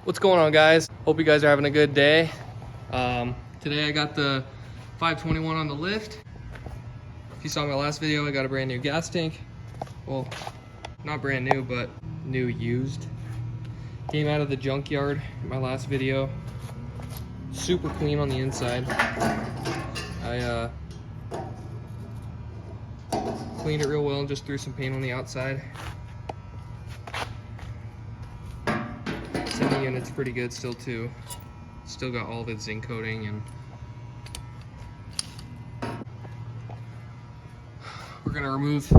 What's going on, guys? Hope you guys are having a good day. Today I got the 521 on the lift. If you saw my last video, I got a brand new gas tank. Well, not brand new, but new used. Came out of the junkyard in my last video. Super clean on the inside. I cleaned it real well and just threw some paint on the outside. Semi-unit's pretty good still too. Still got all of its zinc coating, and we're gonna remove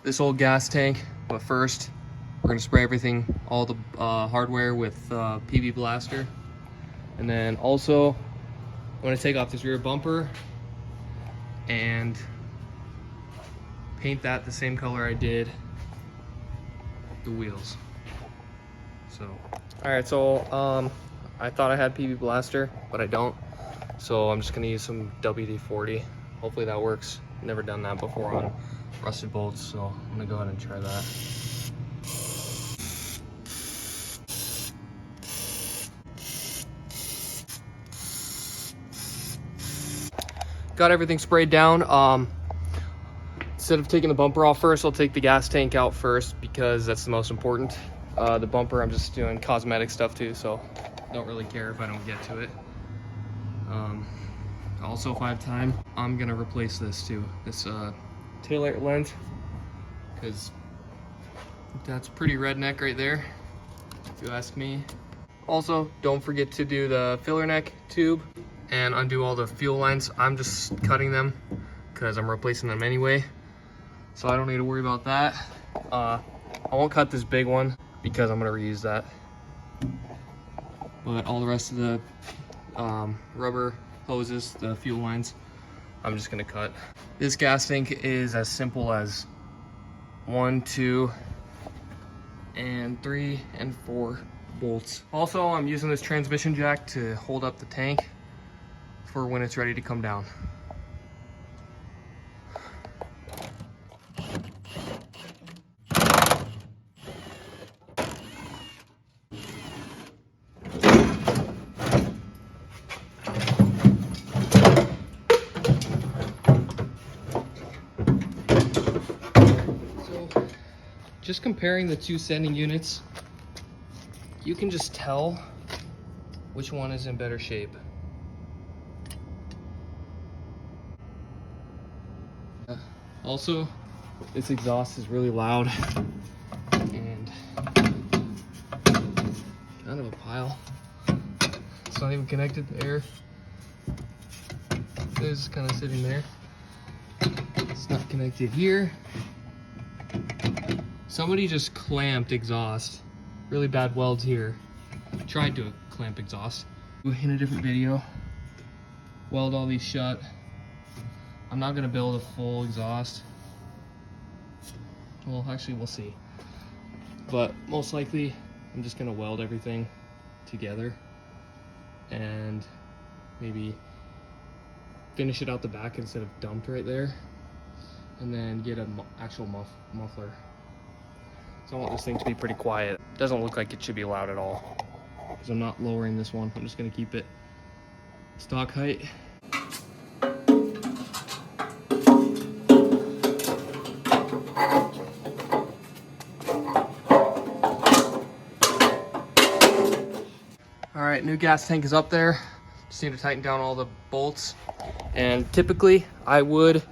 this old gas tank, but first we're gonna spray everything, all the hardware with PB Blaster. And then also I'm gonna take off this rear bumper and paint that the same color I did the wheels. So alright, so I thought I had PB Blaster, but I don't. So I'm just gonna use some WD-40. Hopefully that works. Never done that before on rusted bolts, so I'm gonna go ahead and try that. Got everything sprayed down. Instead of taking the bumper off first, I'll take the gas tank out first because that's the most important. The bumper, I'm just doing cosmetic stuff too, so don't really care if I don't get to it. Also, if I have time, I'm gonna replace this too, this tail light lens, because that's pretty redneck right there, if you ask me. Also, don't forget to do the filler neck tube and undo all the fuel lines. I'm just cutting them because I'm replacing them anyway, so I don't need to worry about that. I won't cut this big one because I'm gonna reuse that. But all the rest of the rubber hoses, the fuel lines, I'm just gonna cut. This gas tank is as simple as 1, 2, and 3, and 4 bolts. Also, I'm using this transmission jack to hold up the tank for when it's ready to come down. Just comparing the two sending units, you can just tell which one is in better shape. Also, this exhaust is really loud and kind of a pile. It's not even connected to air. It's kind of sitting there. It's not connected here. Somebody just clamped exhaust. Really bad welds here. Tried to clamp exhaust. In a different video, weld all these shut. I'm not gonna build a full exhaust. Well, actually, we'll see. But most likely, I'm just gonna weld everything together and maybe finish it out the back instead of dumped right there, and then get an actual muffler. So I want this thing to be pretty quiet. Doesn't look like it should be loud at all, because I'm not lowering this one. I'm just gonna keep it stock height. All right, new gas tank is up there. Just need to tighten down all the bolts. And typically I would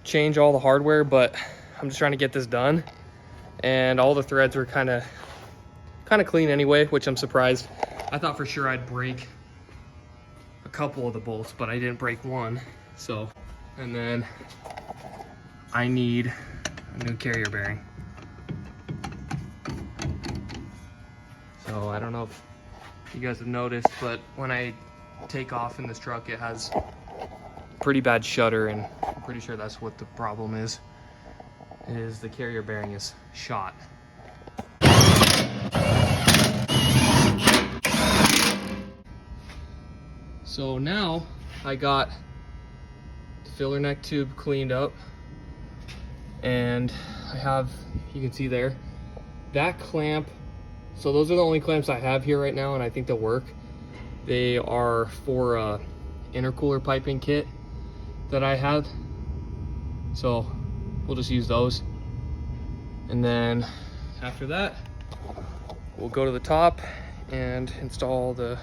change all the hardware, but I'm just trying to get this done. And all the threads were kind of clean anyway, which I'm surprised. I thought for sure I'd break a couple of the bolts, but I didn't break one. So, and then I need a new carrier bearing. So I don't know if you guys have noticed, but when I take off in this truck, it has pretty bad shudder, and I'm pretty sure that's what the problem is the carrier bearing is shot. So now I got the filler neck tube cleaned up, and I have, you can see there, that clamp So those are the only clamps I have here right now, and I think they'll work. They are for intercooler piping kit that I had, so we'll just use those. And then after that, we'll go to the top and install the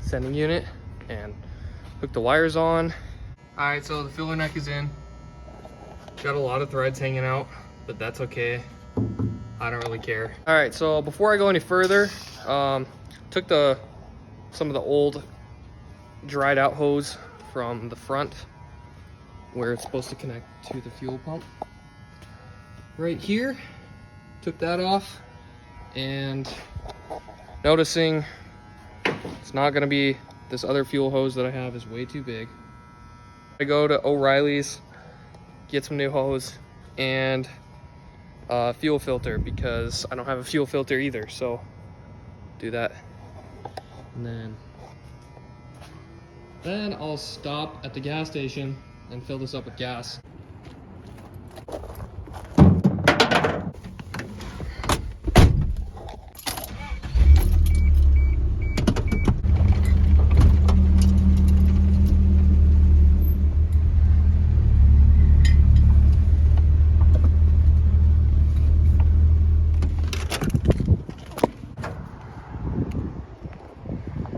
sending unit and hook the wires on. All right, so the filler neck is in. Got a lot of threads hanging out, but that's okay. I don't really care. All right, so before I go any further, took some of the old dried out hose from the front where it's supposed to connect to the fuel pump. Right here, took that off, and noticing it's not gonna be, this other fuel hose that I have is way too big. I go to O'Reilly's, get some new hose, and fuel filter, because I don't have a fuel filter either, so do that. And then I'll stop at the gas station and fill this up with gas.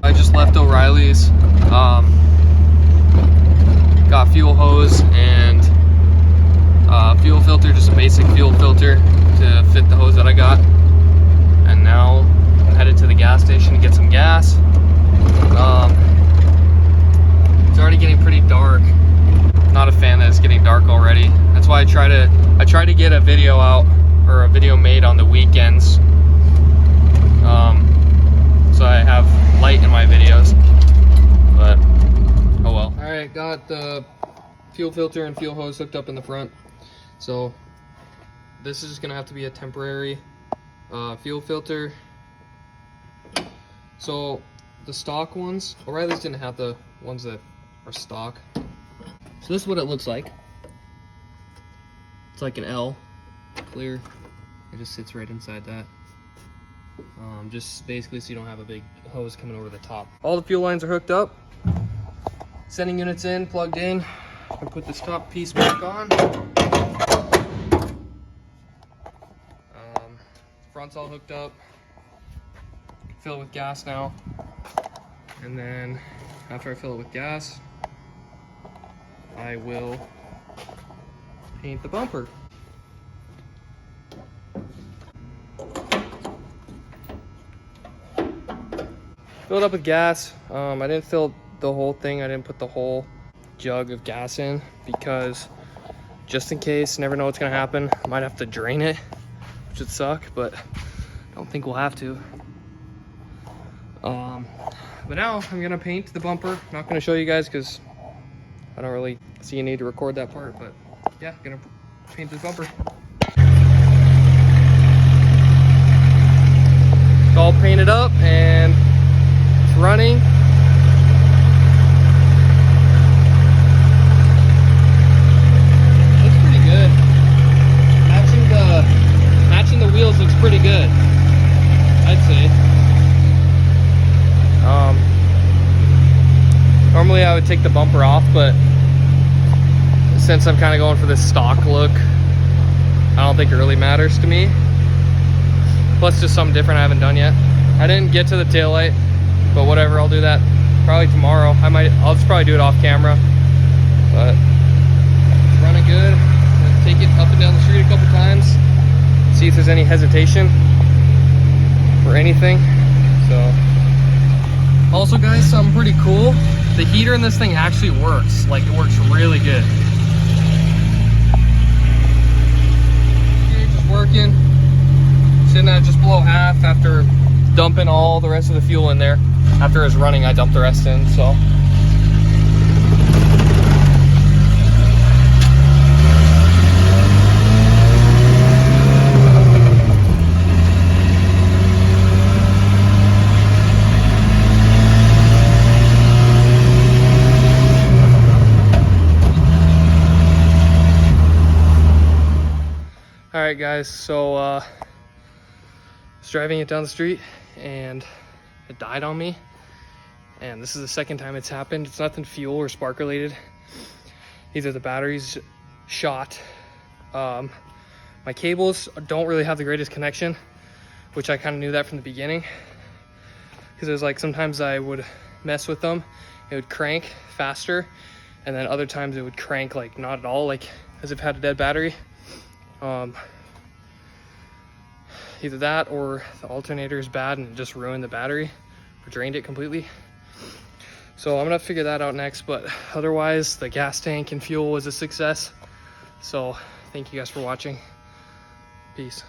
I just left O'Reilly's, got fuel hose and fuel filter, just a basic fuel filter to fit the hose that I got. And now I'm headed to the gas station to get some gas. It's already getting pretty dark. Not a fan that it's getting dark already. That's why I try to get a video out, or a video made on the weekends. So I have light in my videos, but oh well. All right, got the fuel filter and fuel hose hooked up in the front. So this is just gonna have to be a temporary fuel filter. So the stock ones, O'Reilly's didn't have the ones that are stock. So this is what it looks like. It's like an L, clear. It just sits right inside that. Just basically so you don't have a big hose coming over the top. All the fuel lines are hooked up. Sending units in, plugged in. I put this top piece back on. Front's all hooked up. Fill it with gas now. And then after I fill it with gas, I will paint the bumper. Filled up with gas. I didn't fill the whole thing. I didn't put the whole jug of gas in because just in case, never know what's gonna happen. I might have to drain it, which would suck, but I don't think we'll have to. But now I'm gonna paint the bumper. I'm not gonna show you guys because I don't really see a need to record that part, but yeah, gonna paint this bumper. It's all painted up and it's running. Looks pretty good. Matching the wheels looks pretty good, I'd say. Normally I would take the bumper off, but since I'm kind of going for this stock look, I don't think it really matters to me. Plus just something different I haven't done yet. I didn't get to the taillight, but whatever, I'll do that probably tomorrow. I'll just probably do it off camera, but it's running good. I'll take it up and down the street a couple times, see if there's any hesitation or anything. So also guys, something pretty cool, the heater in this thing actually works. Like, it works really good. Gauge is working, sitting at just below half after dumping all the rest of the fuel in there. After it was running, I dumped the rest in, so. All right guys, so was driving it down the street and it died on me. And this is the second time it's happened. It's nothing fuel or spark related. Either the battery's shot. My cables don't really have the greatest connection, which I kind of knew that from the beginning. Because it was like sometimes I would mess with them, it would crank faster, and then other times it would crank like not at all, like as if it had a dead battery. Either that or the alternator is bad and it just ruined the battery or drained it completely. So I'm gonna figure that out next, but otherwise the gas tank and fuel was a success. So thank you guys for watching. Peace.